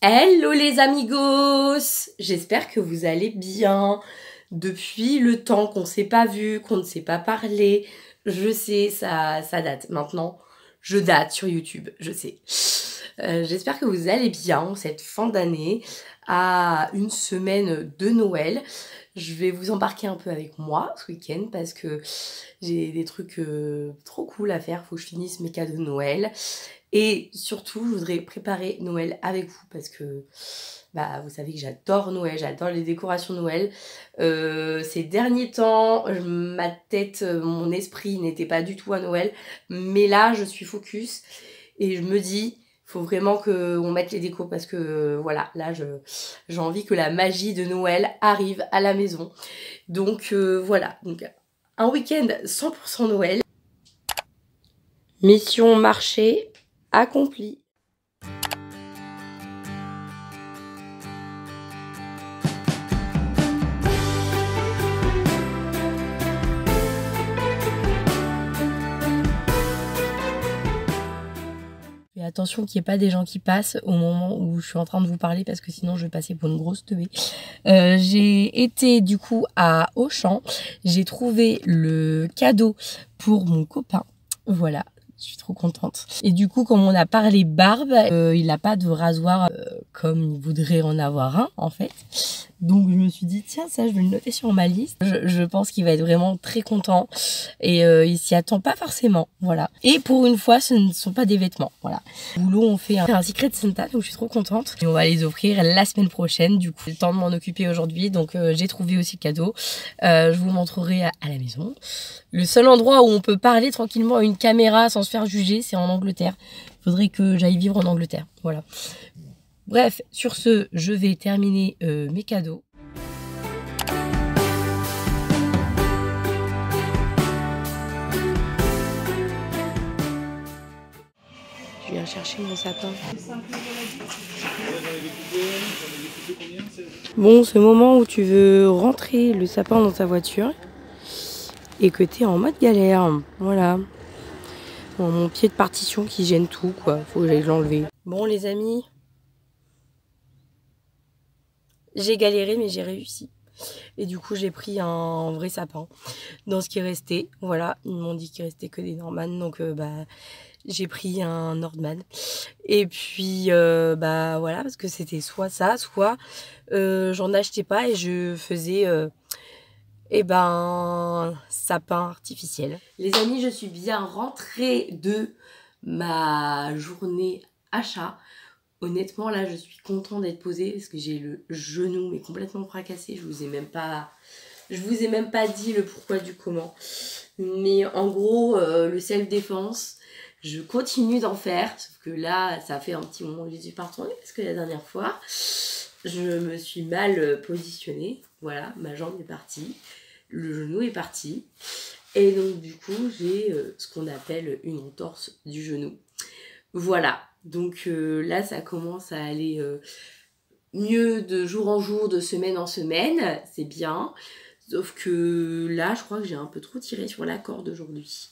Hello les amigos! J'espère que vous allez bien. Depuis le temps qu'on ne s'est pas vu, qu'on ne s'est pas parlé, je sais, ça date. Maintenant, je date sur YouTube, je sais. J'espère que vous allez bien cette fin d'année, à une semaine de Noël. Je vais vous embarquer un peu avec moi ce week-end parce que j'ai des trucs trop cool à faire. Faut que je finisse mes cadeaux de Noël. Et surtout, je voudrais préparer Noël avec vous parce que bah, vous savez que j'adore Noël, j'adore les décorations de Noël. Ces derniers temps, ma tête, mon esprit n'était pas du tout à Noël. Mais là, je suis focus et je me dis, faut vraiment qu'on mette les décos parce que voilà, là, j'ai envie que la magie de Noël arrive à la maison. Donc voilà, donc, un week-end 100% Noël. Mission marché accomplie. Fais attention qu'il n'y ait pas des gens qui passent au moment où je suis en train de vous parler parce que sinon je vais passer pour une grosse teubée. J'ai été du coup à Auchan, j'ai trouvé le cadeau pour mon copain, voilà. Je suis trop contente. Et du coup, comme on a parlé barbe, il n'a pas de rasoir comme il voudrait en avoir un, en fait. Donc, je me suis dit, tiens, ça, je vais le noter sur ma liste. Je pense qu'il va être vraiment très content. Et il s'y attend pas forcément, voilà. Et pour une fois, ce ne sont pas des vêtements, voilà. Au boulot, on fait un Secret Santa, donc je suis trop contente. Et on va les offrir la semaine prochaine. Du coup, j'ai le temps de m'en occuper aujourd'hui. Donc, j'ai trouvé aussi le cadeau. Je vous montrerai à la maison. Le seul endroit où on peut parler tranquillement à une caméra sans se faire juger, c'est en Angleterre. Faudrait que j'aille vivre en Angleterre. Voilà. Bref, sur ce, je vais terminer mes cadeaux. Je viens chercher mon sapin. Bon, ce moment où tu veux rentrer le sapin dans ta voiture et que t'es en mode galère. Voilà. Bon, mon pied de partition qui gêne tout, quoi. Faut que j'aille l'enlever. Bon, les amis, j'ai galéré, mais j'ai réussi. Et du coup, j'ai pris un vrai sapin dans ce qui restait. Voilà, ils m'ont dit qu'il restait que des Norman, donc bah j'ai pris un Nordman. Et puis bah voilà, parce que c'était soit ça, soit j'en achetais pas et je faisais sapin artificiel. Les amis, je suis bien rentrée de ma journée achat. Honnêtement, là, je suis contente d'être posée parce que j'ai le genou mais complètement fracassé. Je vous ai même pas dit le pourquoi du comment. Mais en gros, le self-défense, je continue d'en faire. Sauf que là, ça fait un petit moment que je suis pas retournée parce que la dernière fois, je me suis mal positionnée. Voilà, ma jambe est partie, le genou est parti. Et donc, du coup, j'ai ce qu'on appelle une entorse du genou. Voilà, donc là, ça commence à aller mieux de jour en jour, de semaine en semaine. C'est bien. Sauf que là, je crois que j'ai un peu trop tiré sur la corde aujourd'hui.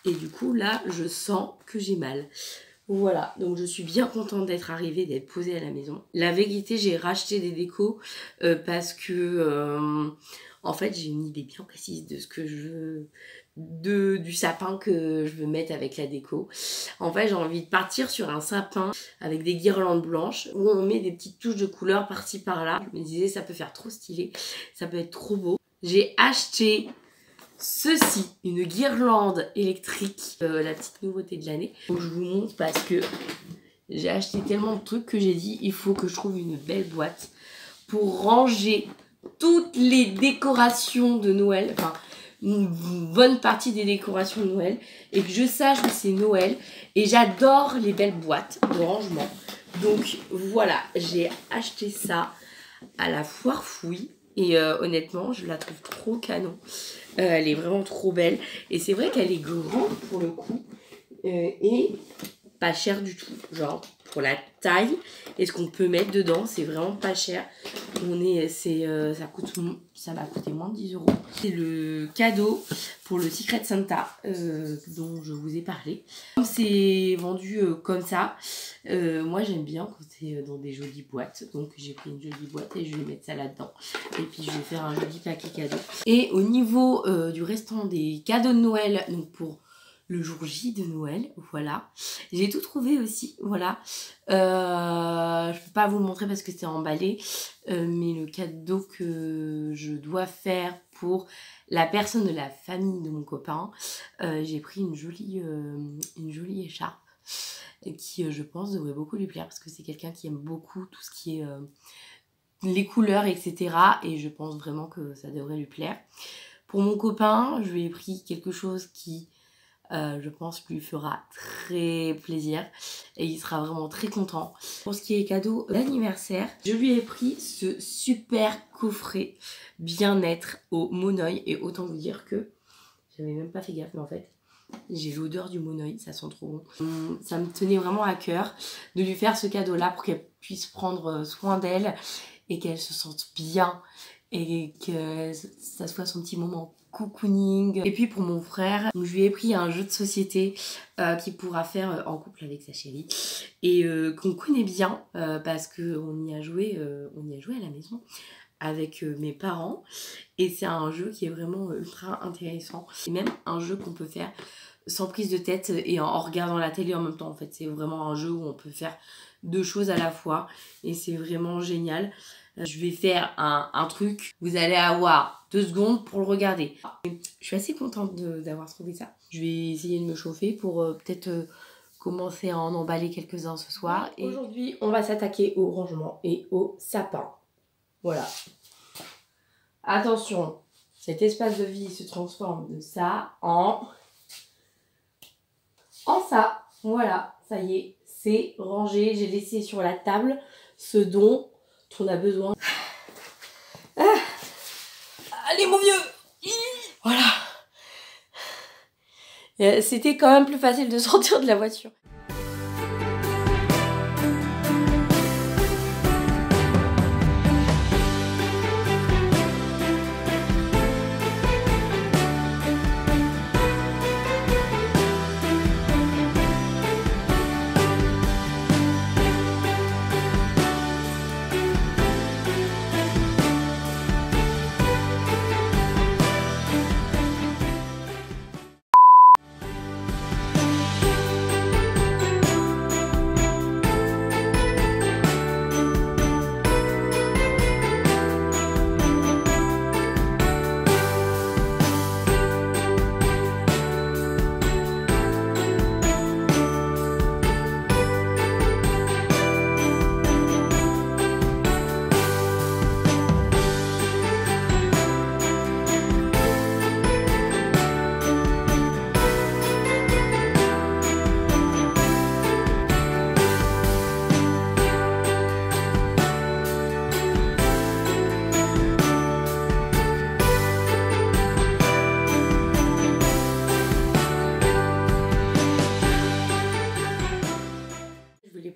Et du coup, là, je sens que j'ai mal. Voilà, donc je suis bien contente d'être arrivée, d'être posée à la maison. La vérité, j'ai racheté des décos parce que, en fait, j'ai une idée bien précise de ce que je veux, du sapin que je veux mettre avec la déco. En fait, j'ai envie de partir sur un sapin avec des guirlandes blanches où on met des petites touches de couleur par-ci par-là. Je me disais, ça peut faire trop stylé, ça peut être trop beau. J'ai acheté ceci, une guirlande électrique, la petite nouveauté de l'année. Donc je vous montre parce que j'ai acheté tellement de trucs que j'ai dit il faut que je trouve une belle boîte pour ranger toutes les décorations de Noël, enfin une bonne partie des décorations de Noël, et que je sache que c'est Noël. Et j'adore les belles boîtes de rangement. Donc voilà, j'ai acheté ça à la foire fouille. Et honnêtement, je la trouve trop canon. Elle est vraiment trop belle. Et c'est vrai qu'elle est grande pour le coup. Et pas cher du tout, genre pour la taille et ce qu'on peut mettre dedans, c'est vraiment pas cher. Ça m'a coûté moins de 10 €. C'est le cadeau pour le Secret Santa dont je vous ai parlé. Comme c'est vendu comme ça, moi j'aime bien quand c'est dans des jolies boîtes, donc j'ai pris une jolie boîte et je vais mettre ça là-dedans et puis je vais faire un joli paquet cadeau. Et au niveau du restant des cadeaux de Noël, donc pour le jour J de Noël, voilà. J'ai tout trouvé aussi, voilà. Je peux pas vous le montrer parce que c'est emballé, mais le cadeau que je dois faire pour la personne de la famille de mon copain, j'ai pris une jolie écharpe qui, je pense, devrait beaucoup lui plaire parce que c'est quelqu'un qui aime beaucoup tout ce qui est les couleurs, etc. Et je pense vraiment que ça devrait lui plaire. Pour mon copain, je lui ai pris quelque chose qui... je pense lui fera très plaisir et il sera vraiment très content. Pour ce qui est cadeau d'anniversaire, je lui ai pris ce super coffret bien-être au Monoï et autant vous dire que j'avais même pas fait gaffe mais en fait j'ai l'odeur du Monoï, ça sent trop bon. Ça me tenait vraiment à cœur de lui faire ce cadeau là pour qu'elle puisse prendre soin d'elle et qu'elle se sente bien et que ça soit son petit moment cocooning. Et puis pour mon frère, je lui ai pris un jeu de société qu'il pourra faire en couple avec sa chérie et qu'on connaît bien parce qu'on y a joué à la maison avec mes parents et c'est un jeu qui est vraiment ultra intéressant. C'est même un jeu qu'on peut faire sans prise de tête et en regardant la télé en même temps en fait. C'est vraiment un jeu où on peut faire deux choses à la fois et c'est vraiment génial. Je vais faire un truc, vous allez avoir 2 secondes pour le regarder. Je suis assez contente d'avoir trouvé ça. Je vais essayer de me chauffer pour peut-être commencer à en emballer quelques-uns ce soir. Et aujourd'hui, on va s'attaquer au rangement et au sapin. Voilà. Attention, cet espace de vie se transforme de ça en ça. Voilà, ça y est, c'est rangé. J'ai laissé sur la table ce dont on a besoin. Allez mon vieux. Voilà. C'était quand même plus facile de sortir de la voiture.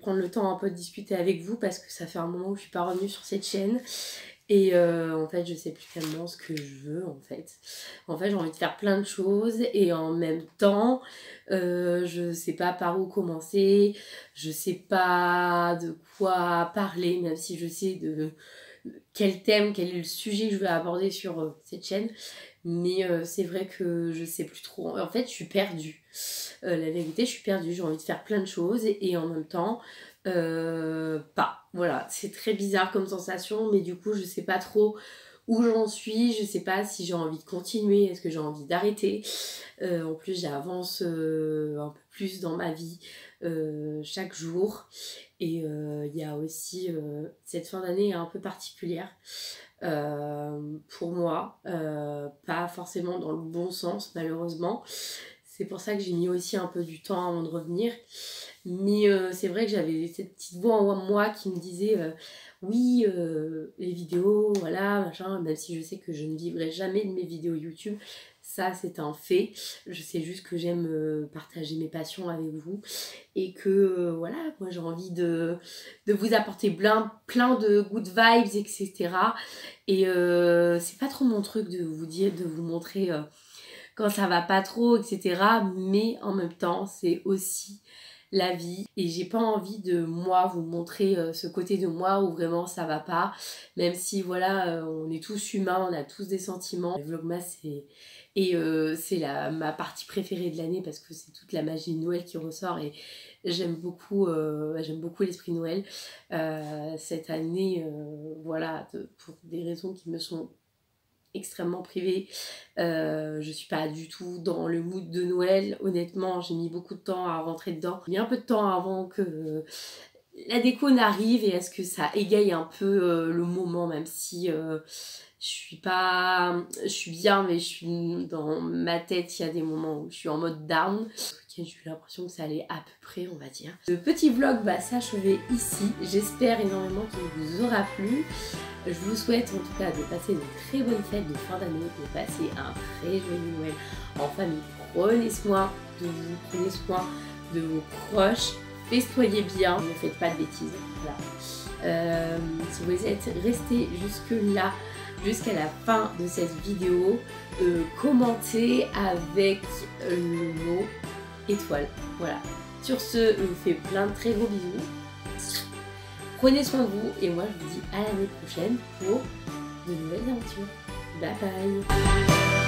Prendre le temps un peu de discuter avec vous parce que ça fait un moment que je suis pas revenue sur cette chaîne et en fait je sais plus tellement ce que je veux en fait j'ai envie de faire plein de choses et en même temps je sais pas par où commencer, je sais pas de quoi parler même si je sais de quel thème, quel est le sujet que je veux aborder sur cette chaîne. Mais c'est vrai que je sais plus trop. En fait, je suis perdue. La vérité, je suis perdue. J'ai envie de faire plein de choses et en même temps, pas. Voilà, c'est très bizarre comme sensation, mais du coup, je sais pas trop où j'en suis. Je sais pas si j'ai envie de continuer, est-ce que j'ai envie d'arrêter. En plus, j'avance un peu plus dans ma vie chaque jour. Et il y a aussi cette fin d'année est un peu particulière pour moi, pas forcément dans le bon sens malheureusement. C'est pour ça que j'ai mis aussi un peu du temps avant de revenir. Mais c'est vrai que j'avais cette petite voix en moi qui me disait oui, les vidéos, voilà, machin, même si je sais que je ne vivrai jamais de mes vidéos YouTube, ça c'est un fait. Je sais juste que j'aime partager mes passions avec vous et que voilà, moi j'ai envie de vous apporter plein de good vibes, etc. Et c'est pas trop mon truc de vous dire, de vous montrer quand ça va pas trop, etc. Mais en même temps, c'est aussi la vie et j'ai pas envie de moi vous montrer ce côté de moi où vraiment ça va pas, même si voilà on est tous humains, on a tous des sentiments. Le Vlogmas c'est ma partie préférée de l'année parce que c'est toute la magie de Noël qui ressort et j'aime beaucoup l'esprit Noël. Cette année voilà pour des raisons qui me sont extrêmement privée, je suis pas du tout dans le mood de Noël, honnêtement j'ai mis beaucoup de temps à rentrer dedans, il y a un peu de temps avant que la déco n'arrive et est-ce que ça égaye un peu le moment, même si je suis bien, mais je suis dans ma tête, il y a des moments où je suis en mode down. J'ai eu l'impression que ça allait à peu près, on va dire. Le petit vlog va s'achever ici. J'espère énormément qu'il vous aura plu. Je vous souhaite en tout cas de passer de très bonnes fêtes de fin d'année, de passer un très joyeux Noël en famille. Prenez soin de vous, prenez soin de vos proches, festoyez bien, ne faites pas de bêtises. Voilà. Si vous êtes resté jusque là, jusqu'à la fin de cette vidéo, commentez avec le mot étoile. Voilà. Sur ce, je vous fais plein de très gros bisous. Prenez soin de vous et moi je vous dis à l'année prochaine pour de nouvelles aventures. Bye bye.